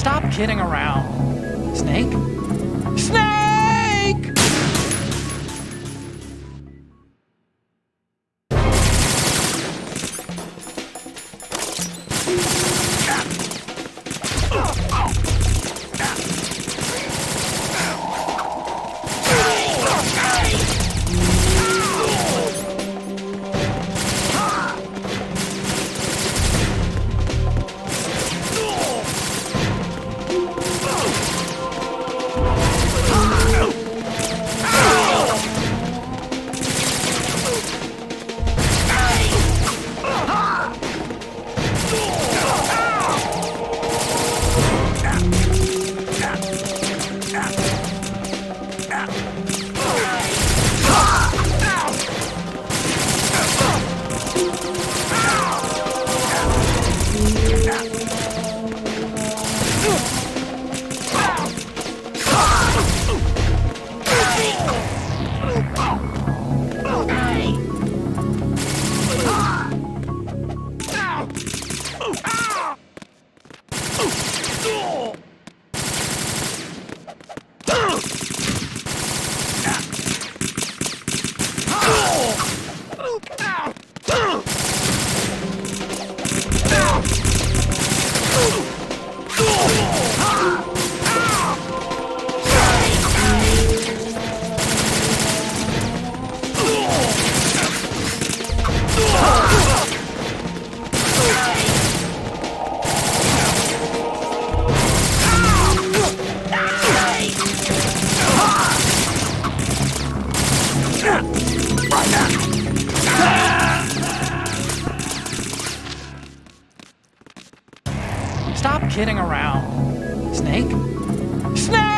Stop kidding around. Snake? Snake! Stop kidding around. Snake? Snake!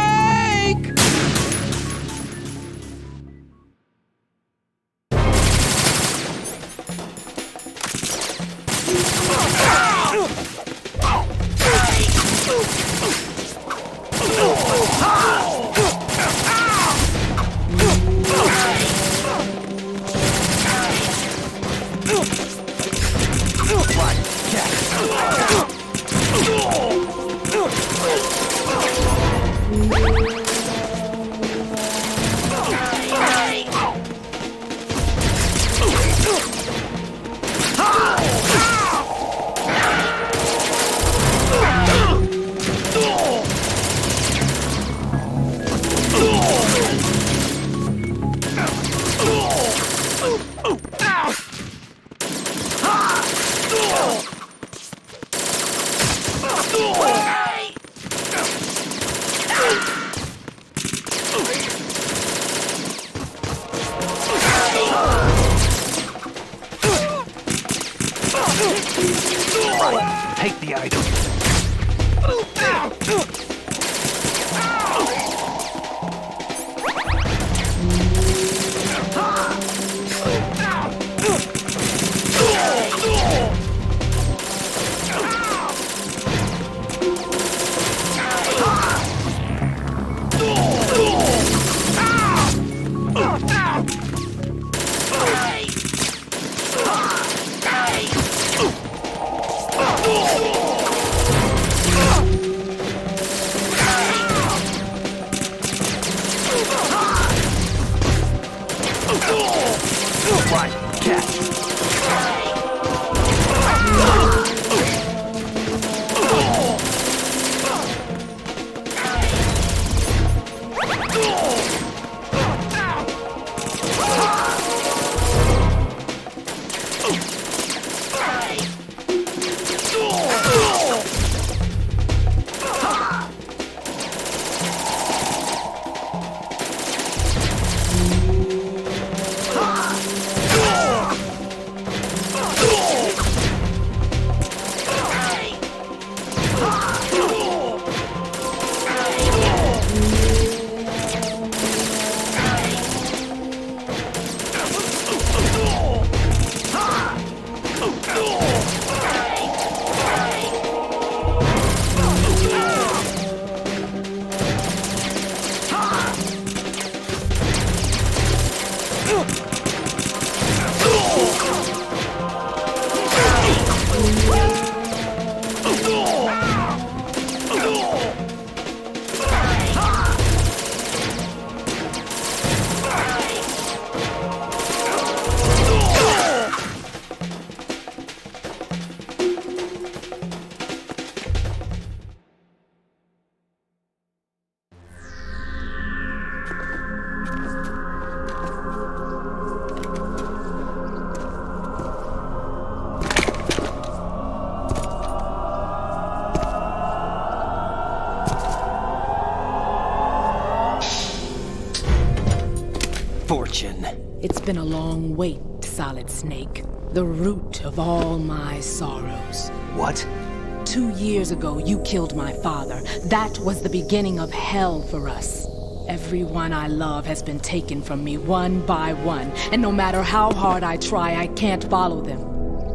take the item. Right, catch. Fortune. It's been a long wait, Solid Snake. The root of all my sorrows. What? 2 years ago, you killed my father. That was the beginning of hell for us. Everyone I love has been taken from me one by one, and no matter how hard I try, I can't follow them.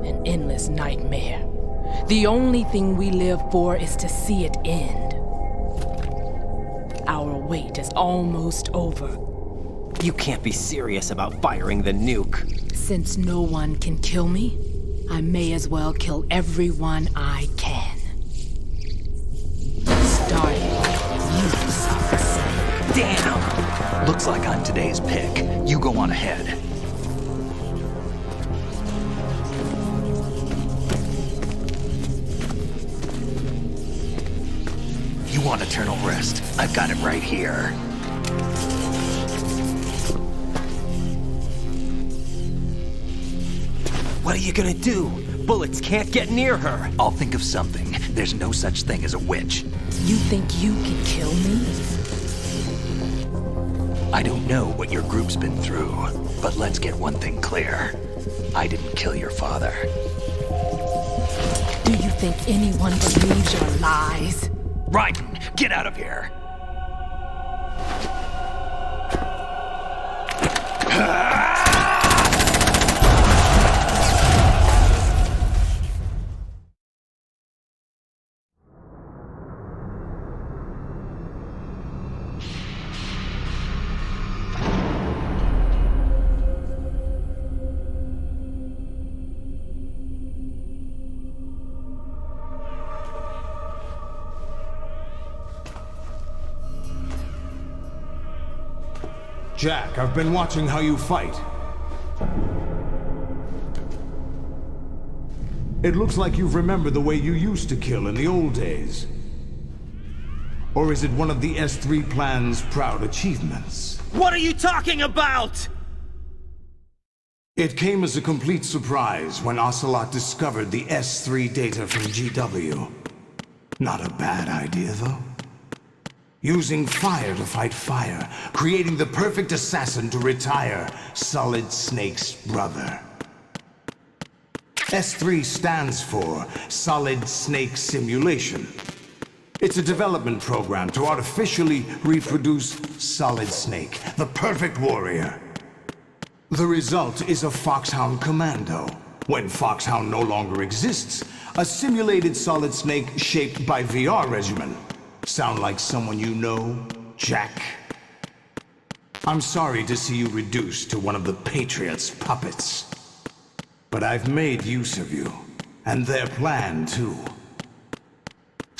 An endless nightmare. The only thing we live for is to see it end. Our wait is almost over. You can't be serious about firing the nuke. Since no one can kill me, I may as well kill everyone I can. Starting with you, Solid Snake. Damn! Looks like I'm today's pick. You go on ahead. You want eternal rest? I've got it right here. What are you gonna do? Bullets can't get near her. I'll think of something. There's no such thing as a witch. You think you can kill me? I don't know what your group's been through, but let's get one thing clear. I didn't kill your father. Do you think anyone believes your lies? Raiden, get out of here! Jack, I've been watching how you fight. It looks like you've remembered the way you used to kill in the old days. Or is it one of the S3 plan's proud achievements? What are you talking about? It came as a complete surprise when Ocelot discovered the S3 data from GW. Not a bad idea, though. Using fire to fight fire, creating the perfect assassin to retire Solid Snake's brother. S3 stands for Solid Snake Simulation. It's a development program to artificially reproduce Solid Snake, the perfect warrior. The result is a Foxhound Commando. When Foxhound no longer exists, a simulated Solid Snake shaped by VR regimen. Sound like someone you know, Jack? I'm sorry to see you reduced to one of the Patriots' puppets. But I've made use of you, and their plan too.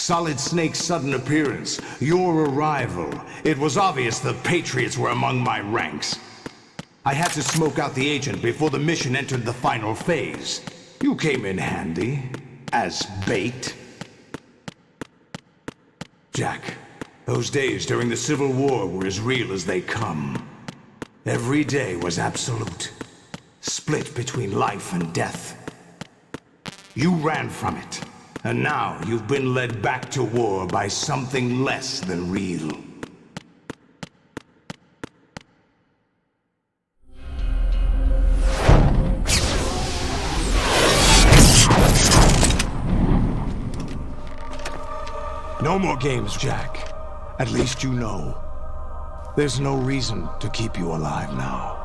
Solid Snake's sudden appearance, your arrival, it was obvious the Patriots were among my ranks. I had to smoke out the agent before the mission entered the final phase. You came in handy, as bait. Jack, those days during the Civil War were as real as they come. Every day was absolute, split between life and death. You ran from it. And now you've been led back to war by something less than real. No more games, Jack. At least you know. There's no reason to keep you alive now.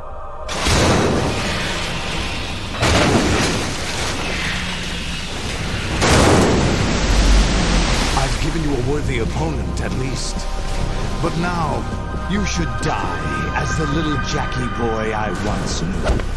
Given you a worthy opponent, at least. But now, you should die as the little Jackie boy I once knew.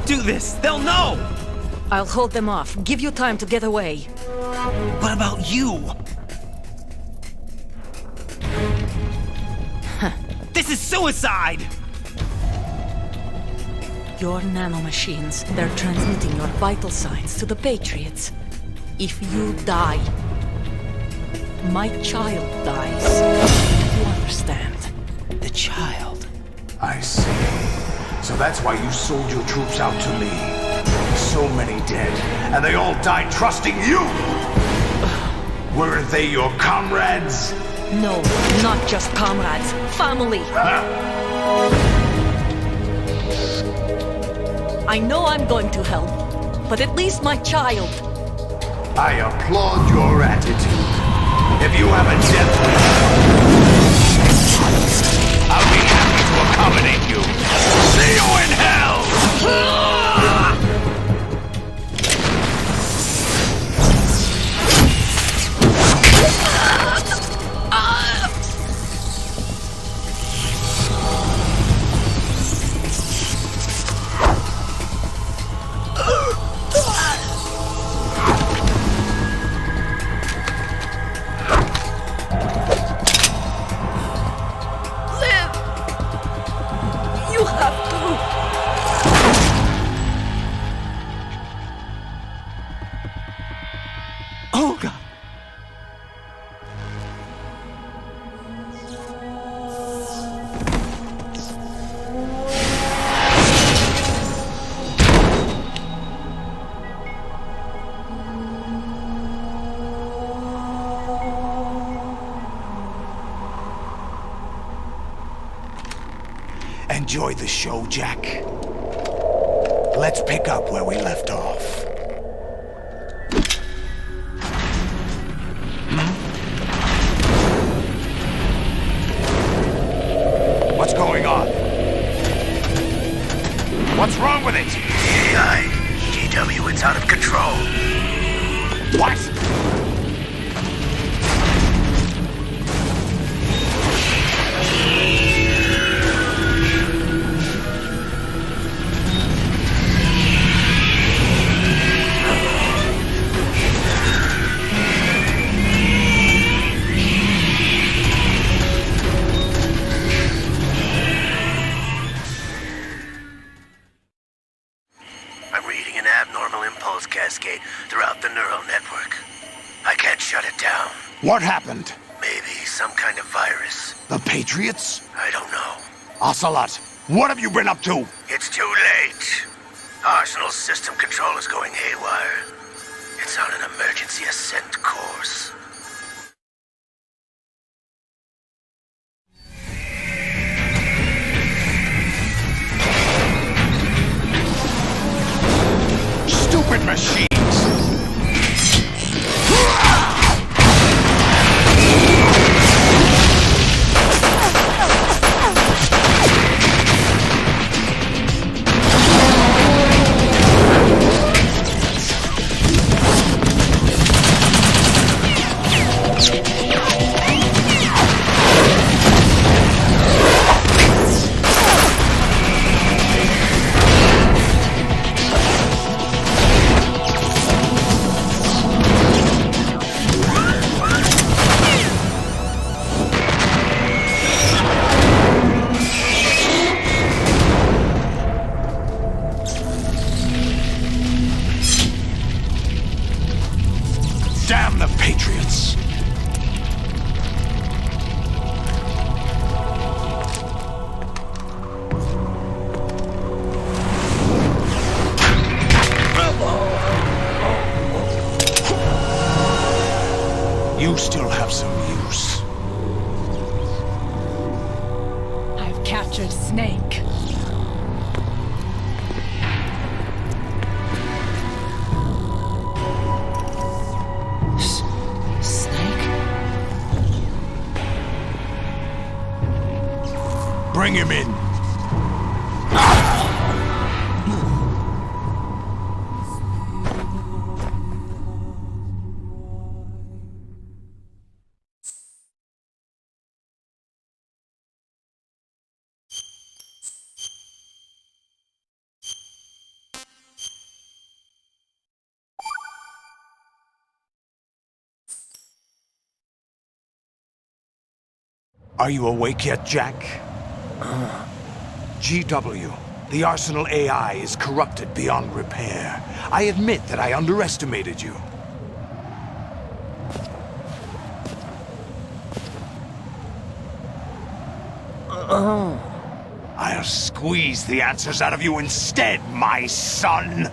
do this! They'll know! I'll hold them off. Give you time to get away. What about you? This is suicide! Your nanomachines, they're transmitting your vital signs to the Patriots. If you die, my child dies. You understand? The child. I see. So that's why you sold your troops out to me. So many dead, and they all died trusting you! Weren't they your comrades? No, not just comrades. Family. I know I'm going to hell, but at least my child. I applaud your attitude. If you have a death wish, I'll be happy to accommodate you. See you in hell! You have to. Olga! Enjoy the show, Jack. Let's pick up where we left off. What's going on? What's wrong with it? AI, GW, it's out of control. What? I'm reading an abnormal impulse cascade throughout the neural network. I can't shut it down. What happened? Maybe some kind of virus. The Patriots? I don't know. Ocelot, what have you been up to? It's too late. Arsenal's system control is going haywire. It's on an emergency ascent course. Stupid machines! Damn the Patriots! You still have some use. I've captured Snake. Snake? Bring him in. Are you awake yet, Jack? GW, the Arsenal AI is corrupted beyond repair. I admit that I underestimated you. I'll squeeze the answers out of you instead, my son!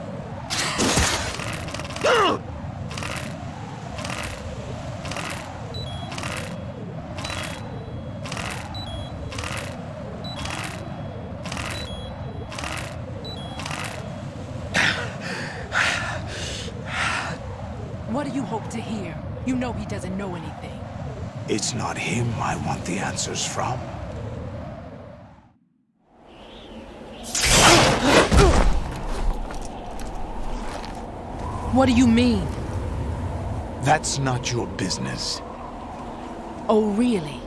What do you hope to hear? You know he doesn't know anything. It's not him I want the answers from. What do you mean? That's not your business. Oh, really?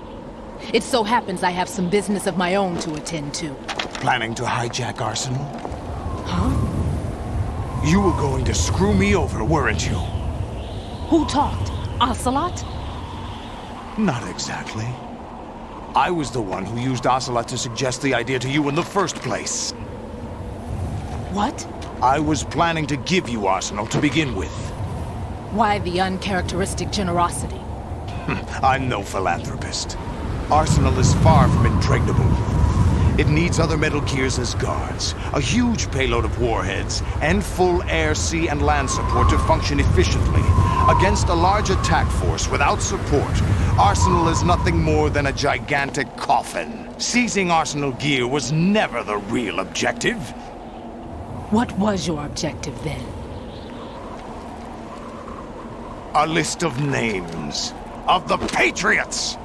It so happens I have some business of my own to attend to. Planning to hijack Arsenal? Huh? You were going to screw me over, weren't you? Who talked? Ocelot? Not exactly. I was the one who used Ocelot to suggest the idea to you in the first place. What? I was planning to give you Arsenal to begin with. Why the uncharacteristic generosity? I'm no philanthropist. Arsenal is far from impregnable. It needs other Metal Gears as guards, a huge payload of warheads, and full air, sea, and land support to function efficiently. Against a large attack force without support, Arsenal is nothing more than a gigantic coffin. Seizing Arsenal gear was never the real objective. What was your objective then? A list of names of the Patriots!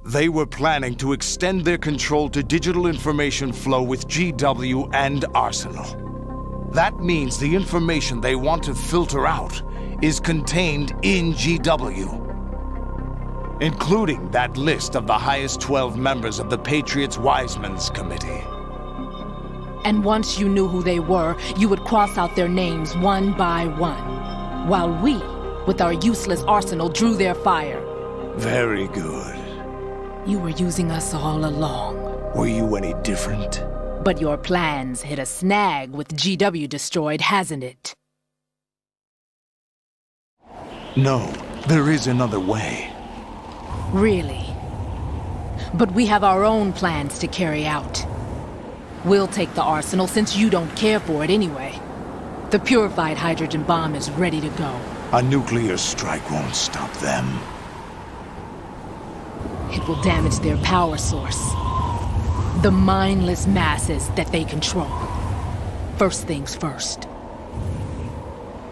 They were planning to extend their control to digital information flow with GW and Arsenal. That means the information they want to filter out is contained in GW, including that list of the highest 12 members of the Patriots Wiseman's Committee. And once you knew who they were, you would cross out their names one by one, while we, with our useless arsenal, drew their fire. Very good. You were using us all along. Were you any different? But your plans hit a snag with GW destroyed, hasn't it? No, there is another way. Really? But we have our own plans to carry out. We'll take the arsenal since you don't care for it anyway. The purified hydrogen bomb is ready to go. A nuclear strike won't stop them. It will damage their power source. The mindless masses that they control. First things first.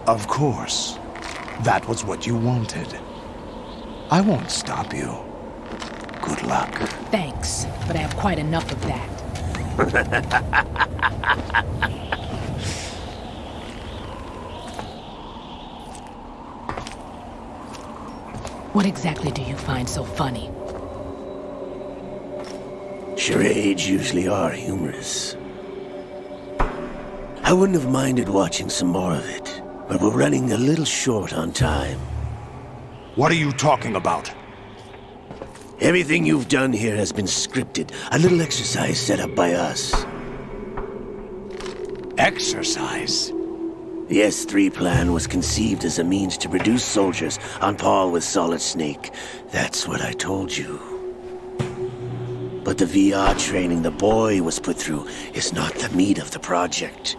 Of course. That was what you wanted. I won't stop you. Good luck. Thanks, but I have quite enough of that. What exactly do you find so funny? Charades usually are humorous. I wouldn't have minded watching some more of it, but we're running a little short on time. What are you talking about? Everything you've done here has been scripted, a little exercise set up by us. Exercise? The S3 plan was conceived as a means to produce soldiers on par with Solid Snake. That's what I told you. But the VR training the boy was put through is not the meat of the project.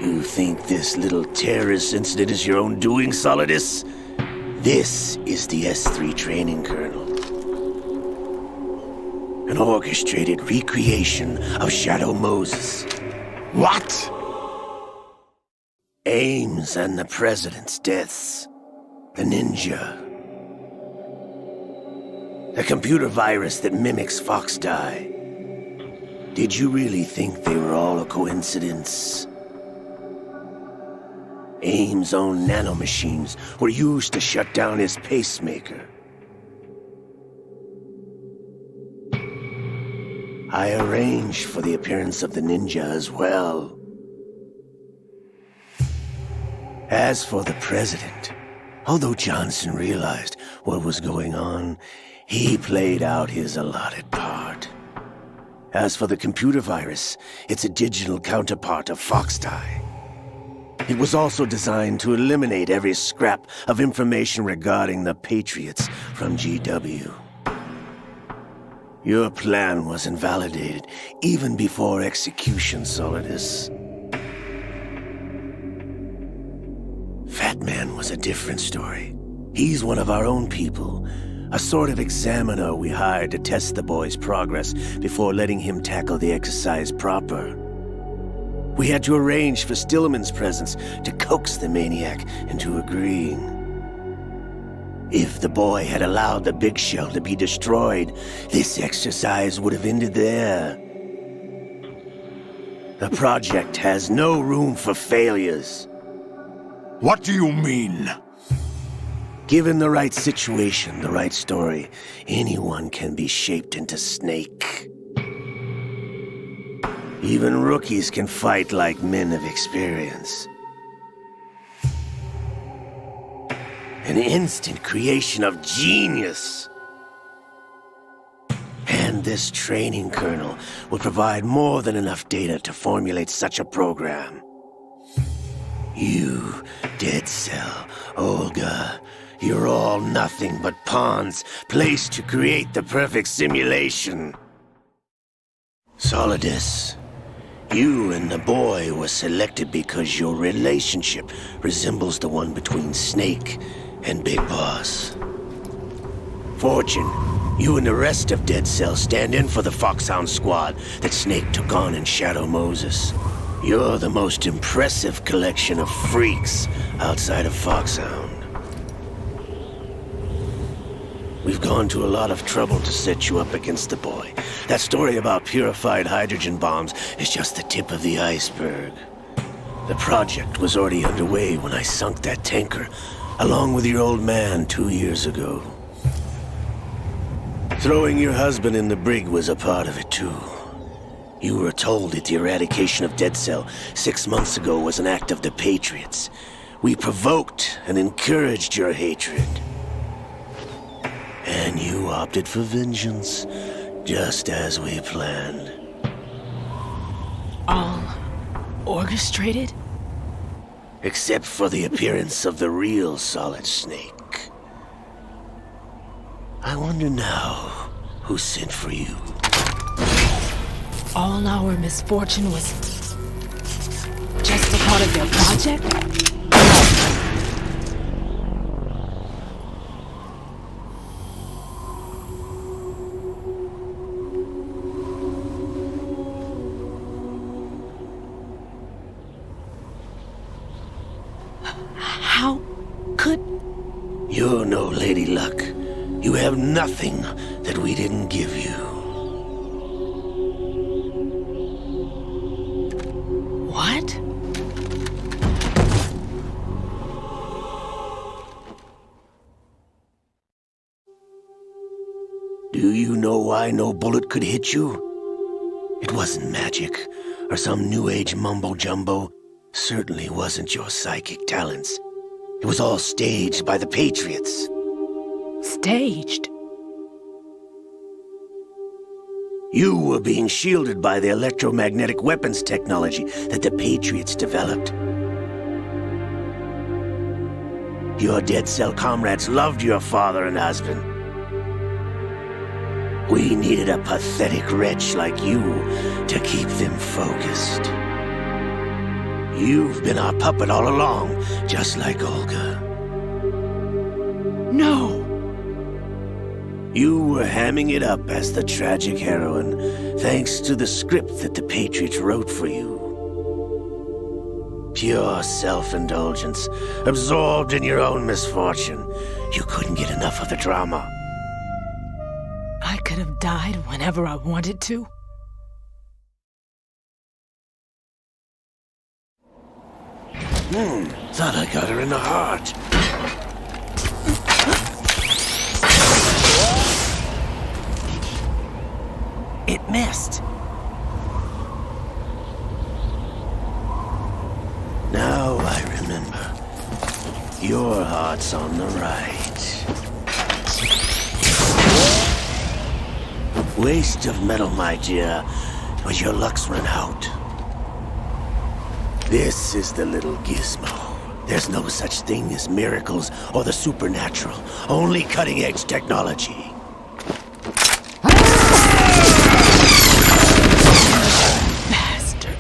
You think this little terrorist incident is your own doing, Solidus? This is the S3 training kernel. An orchestrated recreation of Shadow Moses. What? Ames and the President's deaths. The ninja. A computer virus that mimics Foxdie. Did you really think they were all a coincidence? Ames' own nanomachines were used to shut down his pacemaker. I arranged for the appearance of the ninja as well. As for the President, Although Johnson realized what was going on, he played out his allotted part. As for the computer virus, it's a digital counterpart of Foxdie. It was also designed to eliminate every scrap of information regarding the Patriots from GW. Your plan was invalidated even before execution, Solidus. Fat Man was a different story. He's one of our own people, a sort of examiner we hired to test the boy's progress before letting him tackle the exercise proper. We had to arrange for Stillman's presence to coax the maniac into agreeing. If the boy had allowed the big shell to be destroyed, this exercise would have ended there. The project has no room for failures. What do you mean? Given the right situation, the right story, anyone can be shaped into Snake. Even rookies can fight like men of experience. An instant creation of genius. And this training kernel will provide more than enough data to formulate such a program. You, Dead Cell, Olga, you're all nothing but pawns placed to create the perfect simulation. Solidus, you and the boy were selected because your relationship resembles the one between Snake and Big Boss. Fortune, you and the rest of Dead Cell stand in for the Foxhound squad that Snake took on in Shadow Moses. You're the most impressive collection of freaks outside of Foxhound. We've gone to a lot of trouble to set you up against the boy. That story about purified hydrogen bombs is just the tip of the iceberg. The project was already underway when I sunk that tanker, along with your old man 2 years ago. Throwing your husband in the brig was a part of it too. You were told that the eradication of Dead Cell 6 months ago was an act of the Patriots. We provoked and encouraged your hatred. And you opted for vengeance, just as we planned. All orchestrated? Except for the appearance of the real Solid Snake. I wonder now who sent for you. All our misfortune was just a part of their project? How could... You're no Lady Luck. You have nothing that we didn't give you. What? Do you know why no bullet could hit you? It wasn't magic, or some new age mumbo-jumbo. Certainly wasn't your psychic talents. It was all staged by the Patriots. Staged? You were being shielded by the electromagnetic weapons technology that the Patriots developed. Your Dead Cell comrades loved your father and husband. We needed a pathetic wretch like you to keep them focused. You've been our puppet all along, just like Olga. No! You were hamming it up as the tragic heroine, thanks to the script that the Patriots wrote for you. Pure self-indulgence, absorbed in your own misfortune. You couldn't get enough of the drama. I could have died whenever I wanted to. Thought I got her in the heart. It missed. Now I remember. Your heart's on the right. Waste of metal, my dear, but your luck's run out. This is the little gizmo. There's no such thing as miracles or the supernatural. Only cutting-edge technology. Bastard.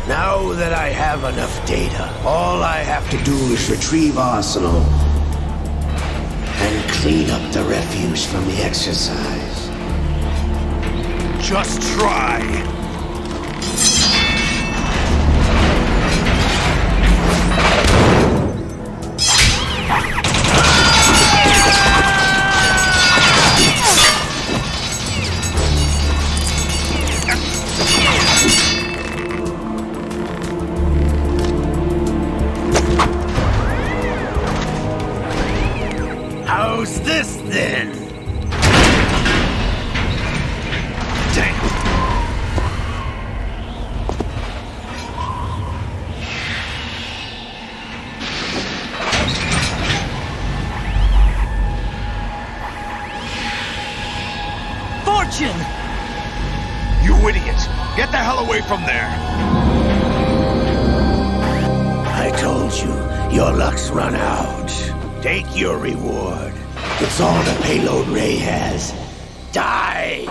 Now that I have enough data, all I have to do is retrieve Arsenal and clean up the refuse from the exercise. Just try. How's this then? Damn. Fortune! You idiot! Get the hell away from there! I told you, your luck's run out. Take your reward. It's all the payload Ray has. Die!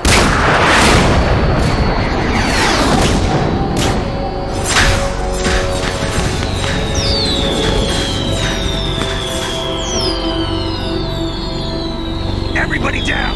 Everybody down!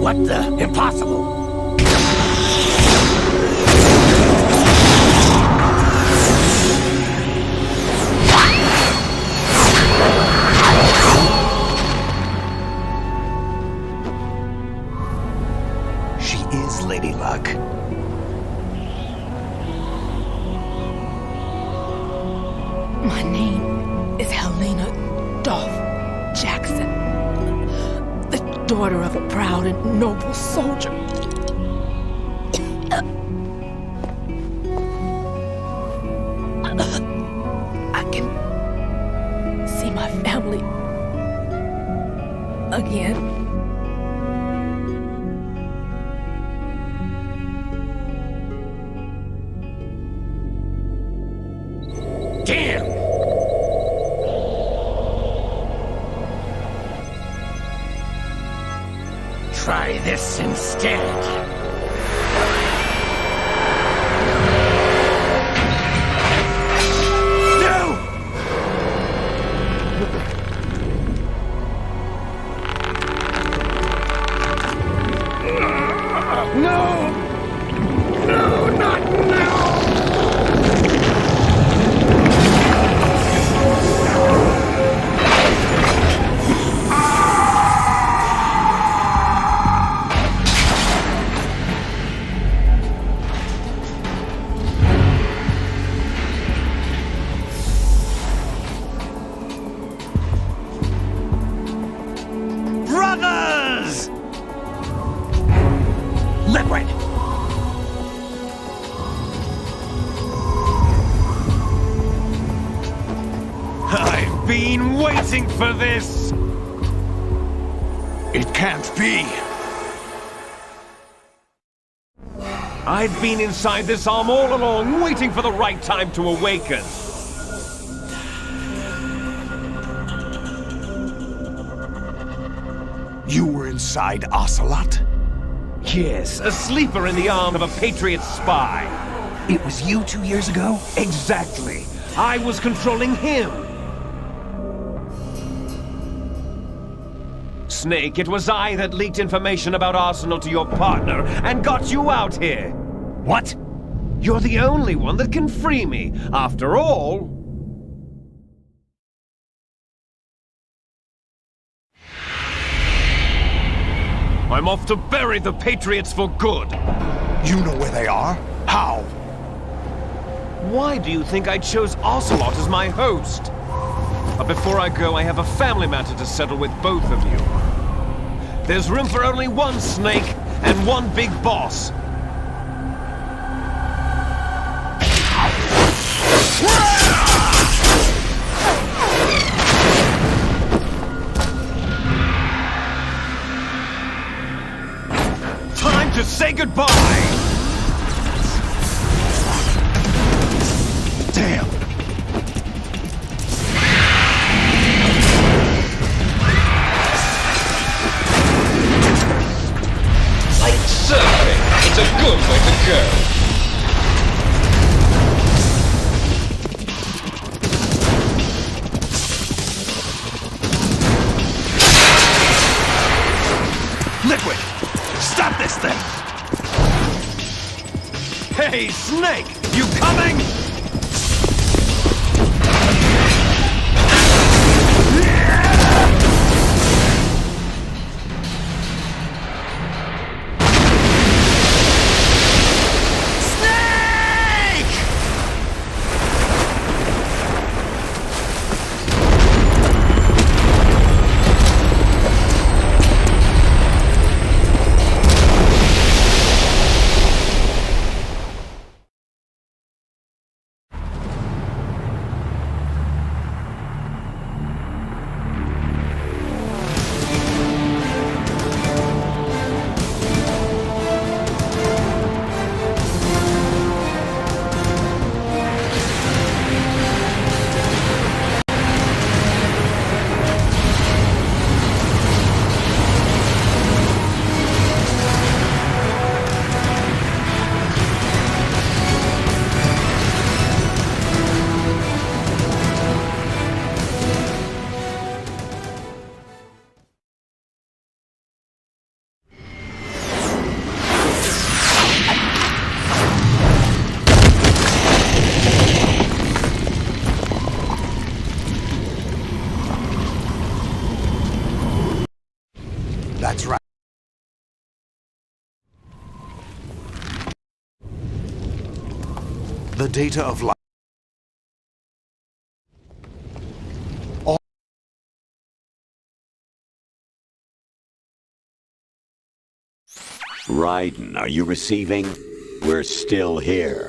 What the? Impossible! She is Lady Luck. My name is Helena Dolph Jackson, the daughter of a proud and noble soldier. I can see my family again. Damn! Try this instead. Brothers! Liquid! I've been waiting for this! It can't be. I've been inside this arm all along, waiting for the right time to awaken. You were inside Ocelot? Yes, a sleeper in the arm of a Patriot spy. It was you 2 years ago? Exactly. I was controlling him. Snake, it was I that leaked information about Arsenal to your partner and got you out here. What? You're the only one that can free me. After all... I'm off to bury the Patriots for good. You know where they are? How? Why do you think I chose Ocelot as my host? But before I go, I have a family matter to settle with both of you. There's room for only one Snake and one big boss. Time to say goodbye! Damn! Like surfing, it's a good way to go. Liquid! Stop this thing! Hey, Snake! You coming? That's right. The data of life. Raiden, are you receiving? We're still here.